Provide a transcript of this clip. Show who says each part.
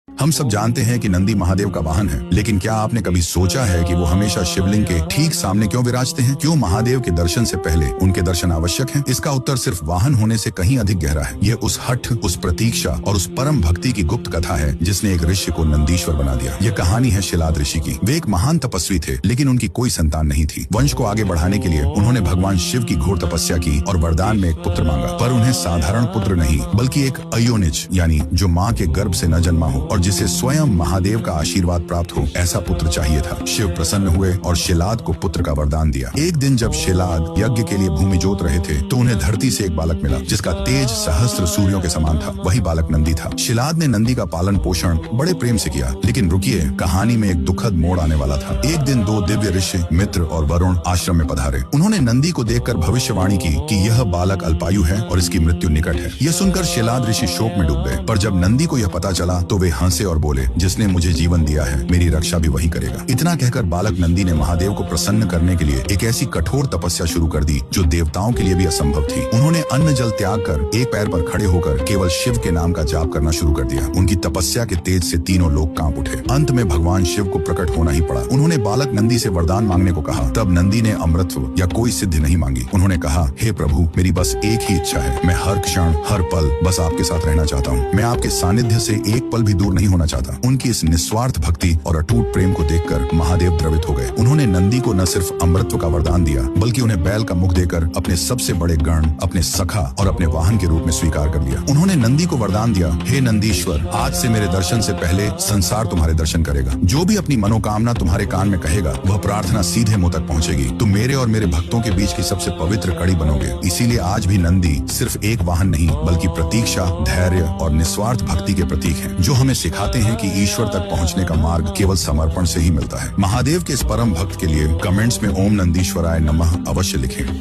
Speaker 1: हम सब जानते हैं कि नंदी महादेव का वाहन है, लेकिन क्या आपने कभी सोचा है कि वो हमेशा शिवलिंग के ठीक सामने क्यों विराजते हैं? क्यों महादेव के दर्शन से पहले उनके दर्शन आवश्यक हैं? इसका उत्तर सिर्फ वाहन होने से कहीं अधिक गहरा है। ये उस हठ, उस प्रतीक्षा और उस परम भक्ति की गुप्त कथा है जिसने एक ऋषि को नंदीश्वर बना दिया। ये कहानी है शिलाद ऋषि की। वे एक महान तपस्वी थे, लेकिन उनकी कोई संतान नहीं थी। वंश को आगे बढ़ाने के लिए उन्होंने भगवान शिव की घोर तपस्या की और वरदान में एक पुत्र मांगा, पर उन्हें साधारण पुत्र नहीं बल्कि एक अयोनिज यानी जो माँ के गर्भ से न जन्मा हो और जिसे स्वयं महादेव का आशीर्वाद प्राप्त हो, ऐसा पुत्र चाहिए था। शिव प्रसन्न हुए और शिलाद को पुत्र का वरदान दिया। एक दिन जब शिलाद यज्ञ के लिए भूमि जोत रहे थे तो उन्हें धरती से एक बालक मिला जिसका तेज सहस्त्र सूर्यों के समान था। वही बालक नंदी था। शिलाद ने नंदी का पालन पोषण बड़े प्रेम से किया, लेकिन रुकिए, कहानी में एक दुखद मोड़ आने वाला था। एक दिन दो दिव्य ऋषि मित्र और वरुण आश्रम में पधारे। उन्होंने नंदी को देखकर भविष्यवाणी की कि यह बालक अल्पायु है और इसकी मृत्यु निकट है। यह सुनकर शिलाद ऋषि शोक में डूब गए, पर जब नंदी को यह पता चला तो वे हंसे और बोले, जिसने मुझे जीवन दिया है मेरी रक्षा भी वही करेगा। इतना कहकर बालक नंदी ने महादेव को प्रसन्न करने के लिए एक ऐसी कठोर तपस्या शुरू कर दी जो देवताओं के लिए भी असंभव थी। उन्होंने अन्न जल त्याग कर एक पैर पर खड़े होकर केवल शिव के नाम का जाप करना शुरू कर दिया। उनकी तपस्या के तेज से तीनों लोग कांप उठे। अंत में भगवान शिव को प्रकट होना ही पड़ा। उन्होंने बालक नंदी से वरदान मांगने को कहा। तब नंदी ने अमृतत्व या कोई सिद्धि नहीं मांगी। उन्होंने कहा, हे प्रभु, मेरी बस एक ही इच्छा है। मैं हर क्षण हर पल बस आपके साथ रहना चाहता हूँ। मैं आपके सानिध्य से एक पल भी दूर नहीं होना चाहता। उनकी इस निस्वार्थ भक्ति और अटूट प्रेम को देखकर महादेव द्रवित हो गए। उन्होंने नंदी को न सिर्फ अमृतत्व का वरदान दिया, बल्कि उन्हें बैल का मुख देकर अपने सबसे बड़े गण, अपने सखा और अपने वाहन के रूप में स्वीकार कर लिया। उन्होंने नंदी को वरदान दिया, हे नंदीश्वर, आज से मेरे दर्शन से पहले संसार तुम्हारे दर्शन करेगा। जो भी अपनी मनोकामना तुम्हारे कान में कहेगा वह प्रार्थना सीधे मुंह तक पहुंचेगी। तुम मेरे और मेरे भक्तों के बीच की सबसे पवित्र कड़ी बनोगे। इसीलिए आज भी नंदी सिर्फ एक वाहन नहीं बल्कि प्रतीक्षा, धैर्य और निस्वार्थ भक्ति के प्रतीक है, जो हमें सिखाते हैं कि ईश्वर तक पहुंचने का मार्ग केवल समर्पण से ही मिलता है। महादेव के इस परम भक्त के लिए कमेंट्स में ओम नंदीश्वराय नमः अवश्य लिखें।